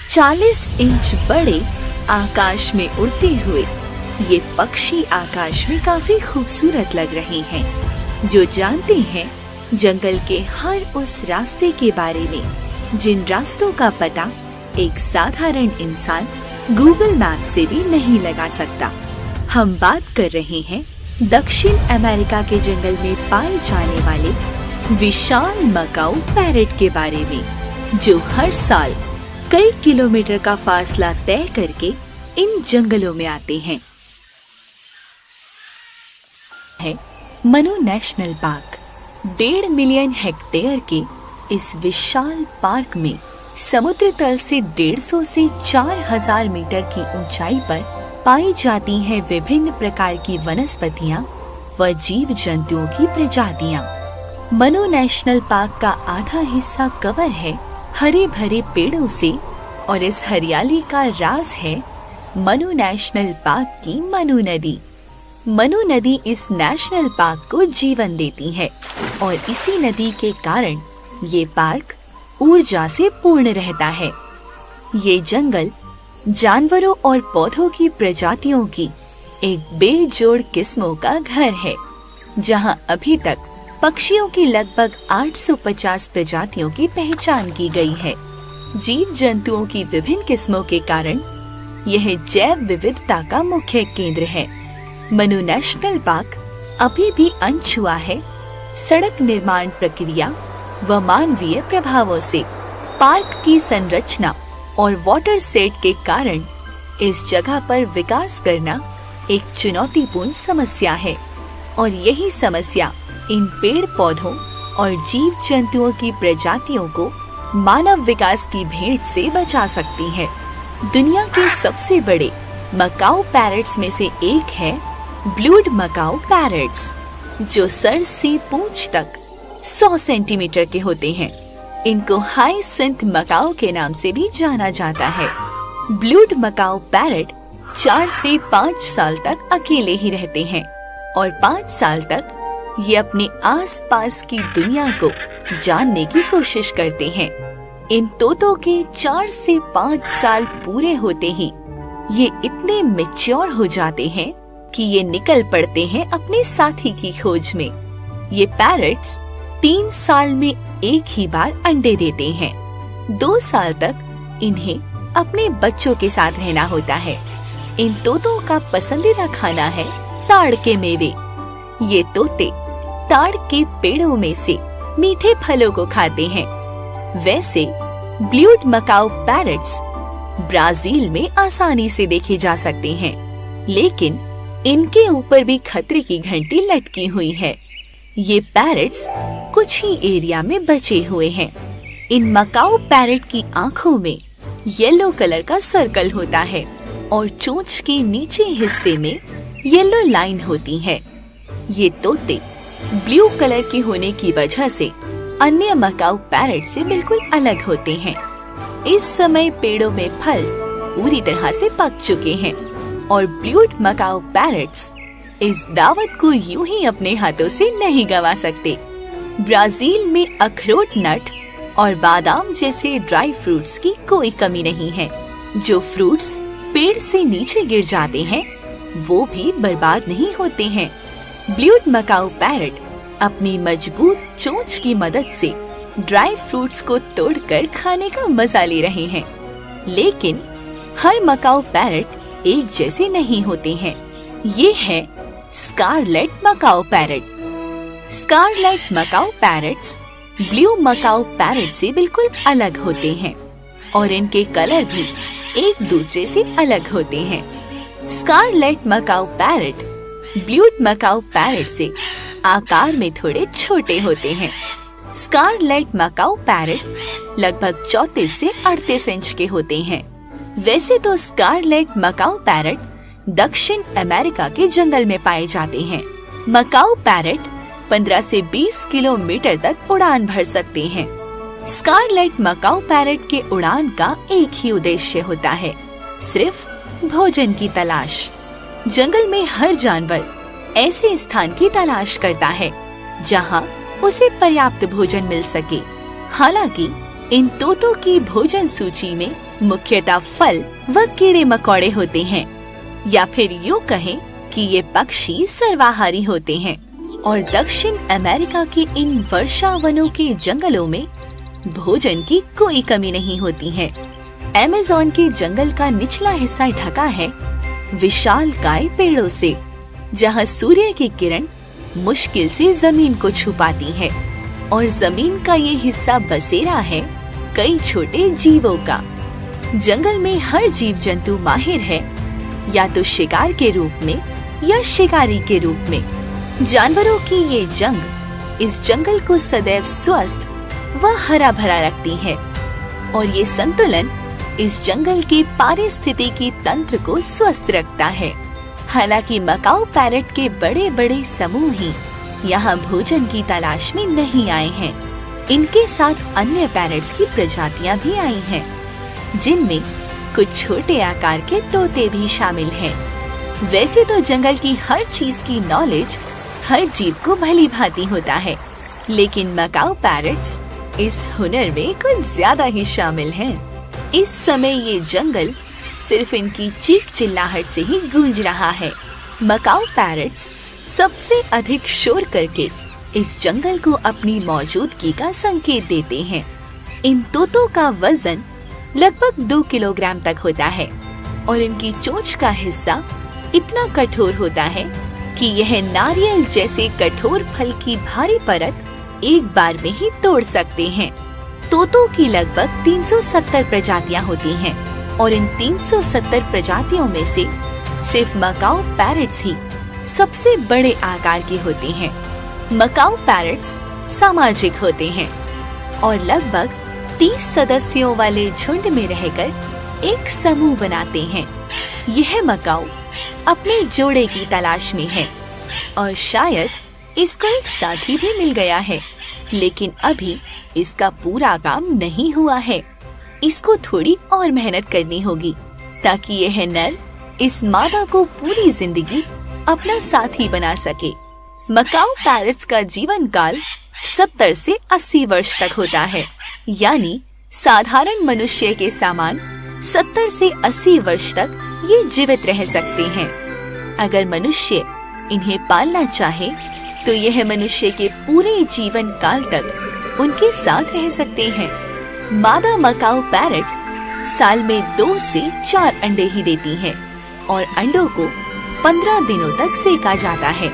40 inch बड़े आकाश में उड़ते हुए ये पक्षी आकाश में काफी खूबसूरत लग रहे हैं। जो जानते हैं जंगल के हर उस रास्ते के बारे में जिन रास्तों का पता एक साधारण इंसान गूगल मैप से भी नहीं लगा सकता। हम बात कर रहे हैं दक्षिण अमेरिका के जंगल में पाए जाने वाले विशाल मकाऊ पैरेट के बारे में, जो हर साल कई किलोमीटर का फासला तय करके इन जंगलों में आते हैं। Manu national park 1.5 million hectare के इस विशाल पार्क में समुद्र तल से 150 से 4000 मीटर की ऊंचाई पर पाई जाती हैं विभिन्न प्रकार की वनस्पतियां व जीव जंतुओं की प्रजातियां। मनु नेशनल पार्क का आधा हिस्सा कवर है हरे भरे पेड़ों से और इस हरियाली का राज है मनु नेशनल पार्क की मनु नदी। मनु नदी इस नेशनल पार्क को जीवन देती है और इसी नदी के कारण ये पार्क ऊर्जा से पूर्ण रहता है। ये जंगल जानवरों और पौधों की प्रजातियों की एक बेजोड़ किस्मों का घर है, जहां अभी तक पक्षियों की लगभग 850 प्रजातियों की पहचान की गई है। जीव जंतुओं की विभिन्न किस्मों के कारण यह जैव विविधता का मुख्य केंद्र है। मनु नेशनल पार्क अभी भी अनछुआ है सड़क निर्माण प्रक्रिया व मानवीय प्रभावों से। पार्क की संरचना और वाटर सेट के कारण इस जगह पर विकास करना एक चुनौतीपूर्ण समस्या है और यही समस्या इन पेड़ पौधों और जीव जंतुओं की प्रजातियों को मानव विकास की भेंट से बचा सकती है। दुनिया के सबसे बड़े मकाऊ पैरेट्स में से एक है ब्लूड मकाऊ पैरेट्स, जो सर से पूंछ तक 100 सेंटीमीटर के होते हैं। इनको हाइसिंथ मकाऊ के नाम से भी जाना जाता है। ब्लूड मकाऊ पैरेट 4 से 5 साल तक अकेले ही रहते हैं और 5 साल तक ये अपने आसपास की दुनिया को जानने की कोशिश करते हैं। इन तोतों के 4 से 5 साल पूरे होते ही ये इतने मैच्योर हो जाते हैं कि ये निकल पड़ते हैं अपने साथी की खोज में। ये पैरेट्स 3 साल में एक ही बार अंडे देते हैं। 2 साल तक इन्हें अपने बच्चों के साथ रहना होता है। इन तोतों का पसंदीदा खाना है ताड़ के मेवे। ये तोते ताड़ के पेड़ों में से मीठे फलों को खाते हैं। वैसे ब्लूड मकाऊ पैरेट्स ब्राजील में आसानी से देखे जा सकते हैं, लेकिन इनके ऊपर भी खतरे की घंटी लटकी हुई है। ये पैरेट्स कुछ ही एरिया में बचे हुए हैं। इन मकाऊ पैरेट की आँखों में येलो कलर का सर्कल होता है और चोंच के नीचे हिस्से में येलो लाइन होती है। ये तोते ब्लू कलर के होने की वजह से अन्य मकाऊ पैरेट से बिल्कुल अलग होते हैं। इस समय पेड़ों में फल पूरी तरह से पक चुके हैं और ब्लूड मकाऊ पैरेट्स इस दावत को यूं ही अपने हाथों से नहीं गंवा सकते। ब्राजील में अखरोट, नट और बादाम जैसे ड्राई फ्रूट्स की कोई कमी नहीं है। जो फ्रूट्स पेड़ से नीचे गिर जाते हैं वो भी बर्बाद नहीं होते हैं। ब्लूड मकाऊ पैरेट अपनी मजबूत चोंच की मदद से ड्राई फ्रूट्स को तोड़कर खाने का मजा ले रहे हैं, लेकिन हर मकाऊ पैरेट एक जैसे नहीं होते हैं। ये है scarlet macaw parrot. Scarlet macaw parrots blue macaw parrot से बिल्कुल अलग होते हैं और इनके कलर भी एक दूसरे से अलग होते हैं। Scarlet macaw parrot blue macaw parrot से आकार में थोड़े छोटे होते हैं। स्कारलेट मकाऊ पैरेट लगभग 34 से 38 इंच के होते हैं। वैसे तो स्कारलेट मकाऊ पैरेट दक्षिण अमेरिका के जंगल में पाए जाते हैं। मकाऊ पैरेट 15 से 20 किलोमीटर तक उड़ान भर सकते हैं। स्कारलेट मकाऊ पैरेट के उड़ान का एक ही उद्देश्य होता है, सिर्फ भोजन की तलाश। जंगल में हर जानवर ऐसे स्थान की तलाश करता है जहां उसे पर्याप्त भोजन मिल सके। हालांकि इन तोतों की भोजन सूची में मुख्यतः फल व कीड़े मकोड़े होते हैं, या फिर यूँ कहें कि ये पक्षी सर्वाहारी होते हैं। और दक्षिण अमेरिका के इन वर्षा वनों के जंगलों में भोजन की कोई कमी नहीं होती है। अमेज़न के जंगल का निचला हिस्सा ढका है विशालकाय पेड़ों से, जहाँ सूर्य की किरण मुश्किल से जमीन को छुपाती है। और जमीन का ये हिस्सा बसेरा है कई छोटे जीवों का। जंगल में हर जीव जंतु माहिर है, या तो शिकार के रूप में या शिकारी के रूप में। जानवरों की ये जंग इस जंगल को सदैव स्वस्थ व हरा भरा रखती है, और ये संतुलन इस जंगल के पारिस्थितिकी तंत्र को स्वस्थ रखता है। हालांकि मकाऊ पैरट के बड़े बड़े समूह ही यहाँ भोजन की तलाश में नहीं आए हैं। इनके साथ अन्य पैरट्स की प्रजातियाँ भी आई हैं, जिनमें कुछ छोटे आकार के तोते भी शामिल हैं। वैसे तो जंगल की हर चीज की नॉलेज हर जीव को भली भांति होता है, लेकिन मकाऊ पैरट्स इस हुनर में कुछ ज्यादा ही शामिल हैं। इस समय ये जंगल सिर्फ इनकी चीख चिल्लाहट से ही गूंज रहा है। मकाऊ पैरट्स सबसे अधिक शोर करके इस जंगल को अपनी मौजूदगी का संकेत देते हैं। इन तोतों का वजन लगभग 2 किलोग्राम तक होता है, और इनकी चोंच का हिस्सा इतना कठोर होता है कि यह नारियल जैसे कठोर फल की भारी परत एक बार में ही तोड़ सकते हैं। तोतों की लगभग 370 प्रजातियां होती हैं, और इन 370 प्रजातियों में से सिर्फ मकाऊ पैरट्स ही सबसे बड़े आकार के होते हैं। मकाऊ पैरट्स सामाजिक होते हैं और लगभग 30 सदस्यों वाले झुंड में रहकर एक समूह बनाते हैं। यह मकाऊ अपने जोड़े की तलाश में है, और शायद इसको एक साथी भी मिल गया है, लेकिन अभी इसका पूरा काम नहीं हुआ है। इसको थोड़ी और मेहनत करनी होगी ताकि यह नर इस मादा को पूरी जिंदगी अपना साथी बना सके। मकाऊ पैरट्स का जीवन काल 70 से 80 वर्ष तक होता है, यानी साधारण मनुष्य के समान 70 से 80 वर्ष तक ये जीवित रह सकते हैं। अगर मनुष्य इन्हें पालना चाहे तो यह मनुष्य के पूरे जीवन काल तक उनके साथ रह सकते हैं। मादा मकाऊ पैरट साल में 2 से 4 अंडे ही देती है, और अंडों को 15 दिनों तक सेका जाता है।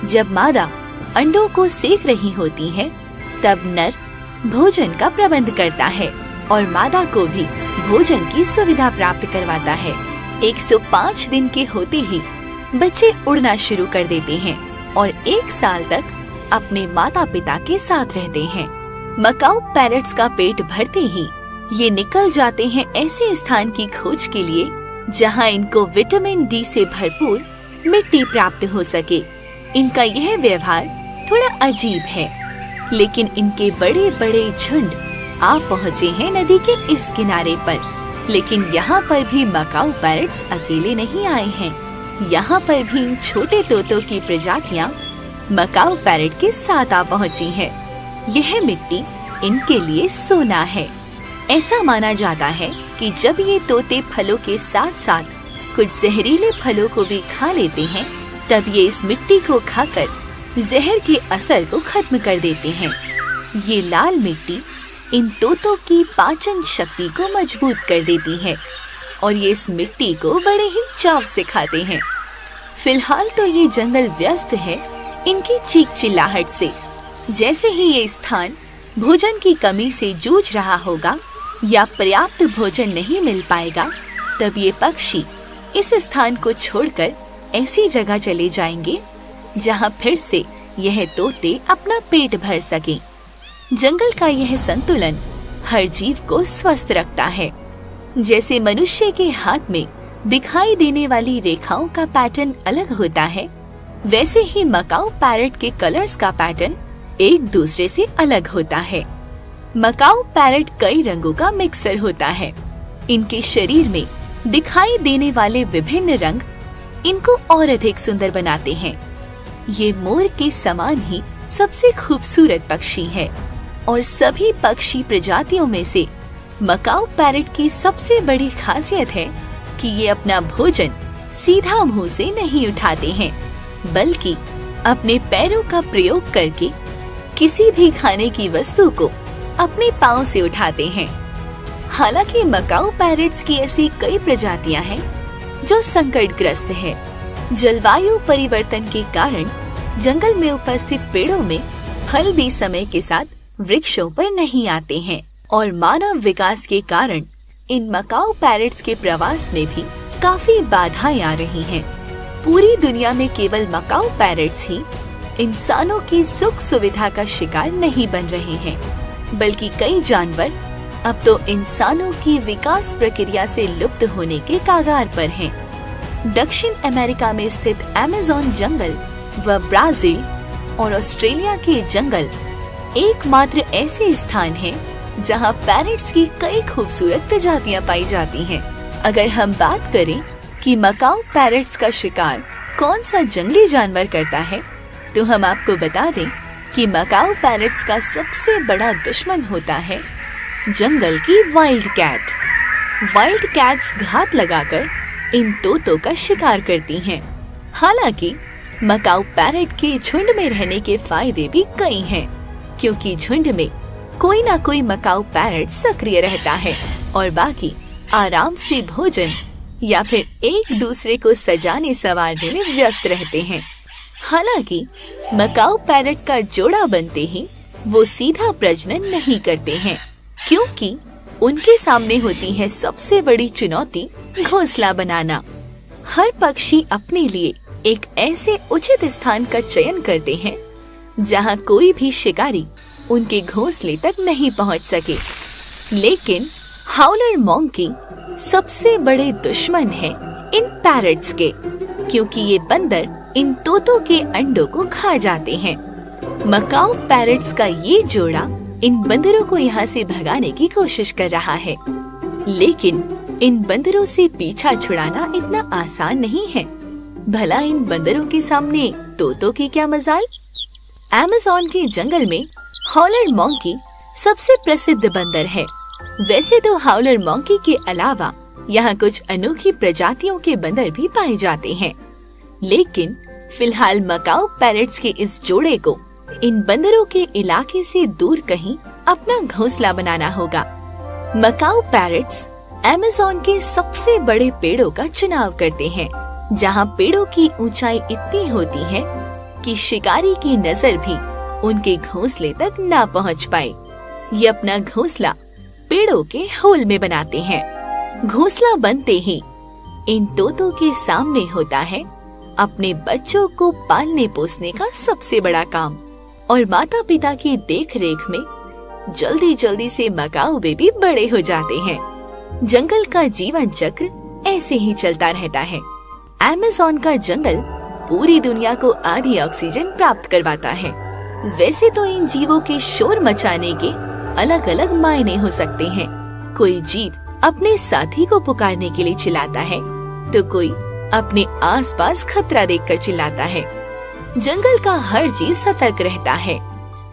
जब मादा अंडों को सेक रही होती है, तब नर भोजन का प्रबंध करता है और मादा को भी भोजन की सुविधा प्राप्त करवाता है। 105 दिन के होते ही बच्चे उड़ना शुरू कर देते हैं और 1 साल तक अपने माता पिता के साथ रहते हैं। मकाऊ पैरट्स का पेट भरते ही ये निकल जाते हैं ऐसे स्थान की खोज के लिए जहां इनको विटामिन डी से भरपूर मिट्टी प्राप्त हो सके। इनका यह व्यवहार थोड़ा अजीब है, लेकिन इनके बड़े बड़े झुंड आ पहुँचे हैं नदी के इस किनारे पर। लेकिन यहाँ पर भी मकाऊ पैरट्स अकेले नहीं आए हैं। यहाँ पर भी इन छोटे तोतों की प्रजातियाँ मकाऊ पैरट के साथ आ पहुँची हैं। यह मिट्टी इनके लिए सोना है। ऐसा माना जाता है कि जब ये तोते फलों के साथ साथ कुछ जहरीले फलों को भी खा लेते हैं, तब ये इस मिट्टी को खाकर जहर के असर को खत्म कर देते हैं। ये लाल मिट्टी इन तोतों की पाचन शक्ति को मजबूत कर देती है और ये इस मिट्टी को बड़े ही चाव से खाते हैं। फिलहाल तो ये जंगल व्यस्त है इनकी चीख चिल्लाहट से। जैसे ही ये स्थान भोजन की कमी से जूझ रहा होगा या पर्याप्त भोजन नहीं मिल पाएगा, तब ये पक्षी इस स्थान को छोड़कर ऐसी जगह चले जाएंगे जहां फिर से यह तोते अपना पेट भर सकें। जंगल का यह संतुलन हर जीव को स्वस्थ रखता है। जैसे मनुष्य के हाथ में दिखाई देने वाली रेखाओं का पैटर्न अलग होता है, वैसे ही मकाऊ पैरट के कलर्स का पैटर्न एक दूसरे से अलग होता है। मकाऊ पैरट कई रंगों का मिक्सर होता है। इनके शरीर में दिखाई देने वाले विभिन्न रंग इनको और अधिक सुंदर बनाते हैं। ये मोर के समान ही सबसे खूबसूरत पक्षी है और सभी पक्षी प्रजातियों में से मकाऊ पैरट की सबसे बड़ी खासियत है कि ये अपना भोजन सीधा मुंह से नहीं उठाते हैं, बल्कि अपने पैरों का प्रयोग करके किसी भी खाने की वस्तु को अपने पाँव से उठाते हैं। हालांकि मकाऊ पैरट्स की ऐसी कई प्रजातियां हैं जो संकटग्रस्त है। जलवायु परिवर्तन के कारण जंगल में उपस्थित पेड़ों में फल भी समय के साथ वृक्षों पर नहीं आते हैं और मानव विकास के कारण इन मकाऊ पैरट्स के प्रवास में भी काफी बाधाएं आ रही हैं। पूरी दुनिया में केवल मकाऊ पैरट्स ही इंसानों की सुख सुविधा का शिकार नहीं बन रहे हैं, बल्कि कई जानवर अब तो इंसानों की विकास प्रक्रिया से लुप्त होने के कगार पर हैं। दक्षिण अमेरिका में स्थित अमेज़न जंगल व ब्राजील और ऑस्ट्रेलिया के जंगल एकमात्र ऐसे स्थान हैं जहां पैरट्स की कई खूबसूरत प्रजातियां पाई जाती हैं। अगर हम बात करें कि मकाऊ पैरट्स का शिकार कौन सा जंगली जानवर करता है, तो हम आपको बता दें कि मकाऊ पैरट्स का सबसे बड़ा दुश्मन होता है जंगल की वाइल्ड कैट। वाइल्ड कैट्स घात लगाकर इन तोतों का शिकार करती हैं। हालांकि मकाऊ पैरट के झुंड में रहने के फायदे भी कई हैं, क्योंकि झुंड में कोई ना कोई मकाऊ पैरट सक्रिय रहता है और बाकी आराम से भोजन या फिर एक दूसरे को सजाने संवारने में व्यस्त रहते हैं। हालांकि मकाऊ पैरट का जोड़ा बनते ही वो सीधा प्रजनन नहीं करते हैं, क्योंकि उनके सामने होती है सबसे बड़ी चुनौती घोंसला बनाना। हर पक्षी अपने लिए एक ऐसे उचित स्थान का चयन करते हैं जहां कोई भी शिकारी उनके घोंसले तक नहीं पहुंच सके। लेकिन हाउलर मंकी सबसे बड़े दुश्मन है इन पैरट्स के, क्योंकि ये बंदर इन तोतों के अंडों को खा जाते हैं। मकाऊ पैरट्स का ये जोड़ा इन बंदरों को यहाँ से भगाने की कोशिश कर रहा है, लेकिन इन बंदरों से पीछा छुड़ाना इतना आसान नहीं है। भला इन बंदरों के सामने तोतों की क्या मजाल। अमेज़न के जंगल में हाउलर मंकी सबसे प्रसिद्ध बंदर है। वैसे तो हाउलर मंकी के अलावा यहाँ कुछ अनोखी प्रजातियों के बंदर भी पाए जाते हैं, लेकिन फिलहाल मकाऊ पैरट्स के इस जोड़े को इन बंदरों के इलाके से दूर कहीं अपना घोंसला बनाना होगा। मकाऊ पैरट्स अमेज़न के सबसे बड़े पेड़ों का चुनाव करते हैं, जहाँ पेड़ों की ऊंचाई इतनी होती है कि शिकारी की नजर भी उनके घोंसले तक ना पहुँच पाए। ये अपना घोंसला पेड़ों के होल में बनाते हैं। घोंसला बनते ही इन तोतों के सामने होता है अपने बच्चों को पालने पोसने का सबसे बड़ा काम, और माता पिता की देख रेख में जल्दी जल्दी से मकाऊ बेबी बड़े हो जाते हैं। जंगल का जीवन चक्र ऐसे ही चलता रहता है। अमेज़न का जंगल पूरी दुनिया को आधी ऑक्सीजन प्राप्त करवाता है। वैसे तो इन जीवों के शोर मचाने के अलग अलग मायने हो सकते हैं। कोई जीव अपने साथी को पुकारने के लिए चिल्लाता है, तो कोई अपने आसपास खतरा देखकर चिल्लाता है। जंगल का हर जीव सतर्क रहता है।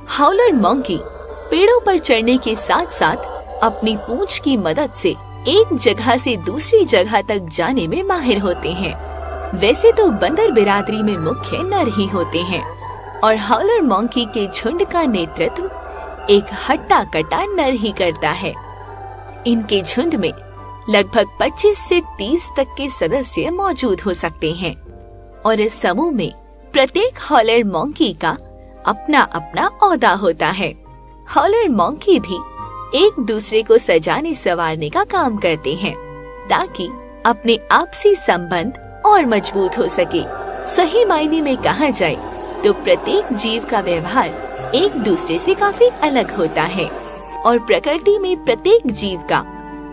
हाउलर मंकी पेड़ों पर चढ़ने के साथ साथ अपनी पूंछ की मदद से एक जगह से दूसरी जगह तक जाने में माहिर होते हैं। वैसे तो बंदर बिरादरी में मुख्य नर ही होते हैं और हाउलर मंकी के झुंड का नेतृत्व एक हट्टा कट्टा नर ही करता है। इनके झुंड में लगभग 25 से 30 तक के सदस्य मौजूद हो सकते हैं और इस समूह में प्रत्येक हाउलर मंकी का अपना अपना ओहदा होता है। हाउलर मंकी भी एक दूसरे को सजाने संवारने का काम करते हैं ताकि अपने आपसी संबंध और मजबूत हो सके। सही मायने में कहा जाए तो प्रत्येक जीव का व्यवहार एक दूसरे से काफी अलग होता है और प्रकृति में प्रत्येक जीव का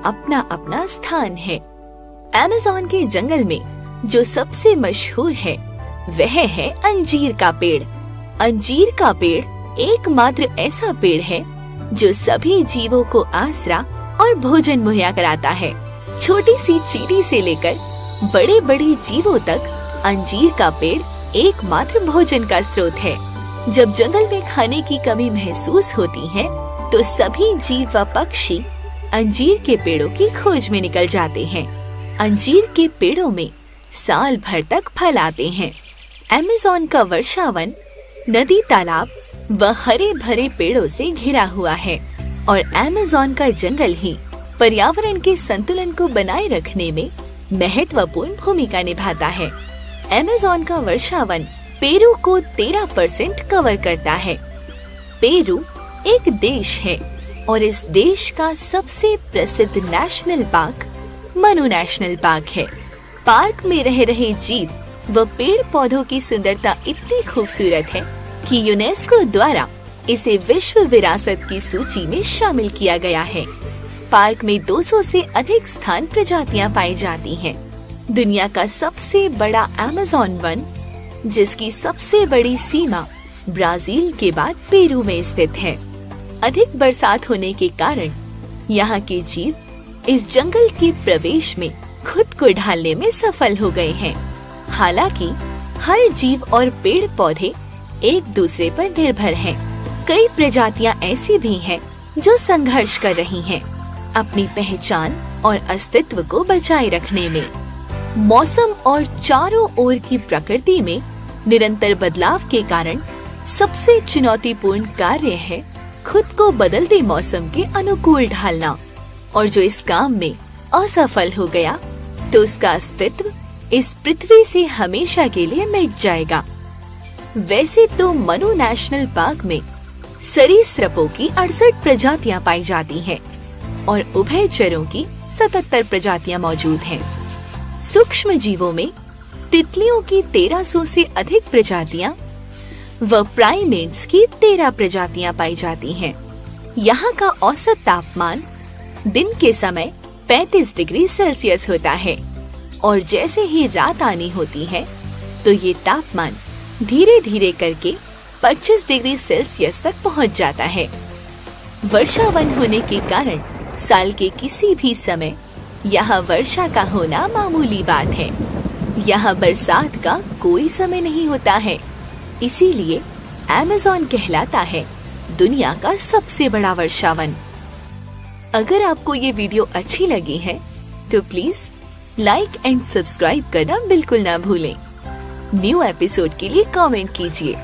अपना अपना स्थान है। अमेज़न के जंगल में जो सबसे मशहूर है वह है अंजीर का पेड़। अंजीर का पेड़ एकमात्र ऐसा पेड़ है जो सभी जीवों को आसरा और भोजन मुहैया कराता है। छोटी सी चींटी से लेकर बड़े बड़े जीवों तक अंजीर का पेड़ एकमात्र भोजन का स्रोत है। जब जंगल में खाने की कमी महसूस होती है तो सभी जीव व पक्षी अंजीर के पेड़ों की खोज में निकल जाते हैं। अंजीर के पेड़ों में साल भर तक फल आते हैं। अमेज़न का वर्षावन नदी, तालाब व हरे भरे पेड़ों से घिरा हुआ है और अमेज़न का जंगल ही पर्यावरण के संतुलन को बनाए रखने में महत्वपूर्ण भूमिका निभाता है। अमेज़न का वर्षावन पेरू को 13% कवर करता है। पेरू एक देश है और इस देश का सबसे प्रसिद्ध national park Manu national park है। पार्क में रह रहे जीव व पेड़ पौधों की सुंदरता इतनी खूबसूरत है कि यूनेस्को द्वारा इसे विश्व विरासत की सूची में शामिल किया गया है। पार्क में 200 से अधिक स्थान प्रजातियां पाई जाती हैं। दुनिया का सबसे बड़ा अमेज़न वन, जिसकी सबसे बड़ी सीमा ब्राजील के बाद पेरू में स्थित है। अधिक बरसात होने के कारण यहाँ के जीव इस जंगल के प्रवेश में खुद को ढालने में सफल हो गए हैं। हालांकि हर जीव और पेड़ पौधे एक दूसरे पर निर्भर हैं। कई प्रजातियां ऐसी भी हैं जो संघर्ष कर रही हैं अपनी पहचान और अस्तित्व को बचाए रखने में। मौसम और चारों ओर की प्रकृति में निरंतर बदलाव के कारण सबसे चुनौतीपूर्ण कार्य है खुद को बदलते मौसम के अनुकूल ढालना, और जो इस काम में असफल हो गया तो उसका अस्तित्व इस पृथ्वी से हमेशा के लिए मिट जाएगा। वैसे तो मनु नेशनल पार्क में सरीसृपों की 68 प्रजातियां पाई जाती हैं और उभयचरों की 77 प्रजातियां मौजूद हैं। सूक्ष्म जीवों में तितलियों की 1300 से अधिक प्रजातियां व प्राइमेट्स की 13 प्रजातियां पाई जाती हैं। यहाँ का औसत तापमान दिन के समय 35 डिग्री सेल्सियस होता है और जैसे ही रात आनी होती है तो ये तापमान धीरे धीरे करके 25 डिग्री सेल्सियस तक पहुँच जाता है। वर्षावन होने के कारण साल के किसी भी समय यहाँ वर्षा का होना मामूली बात है। यहाँ बरसात का कोई समय नहीं होता है, इसीलिए अमेज़न कहलाता है दुनिया का सबसे बड़ा वर्षावन। अगर आपको ये वीडियो अच्छी लगी है तो प्लीज लाइक एंड सब्सक्राइब करना बिल्कुल ना भूलें। न्यू एपिसोड के लिए कमेंट कीजिए।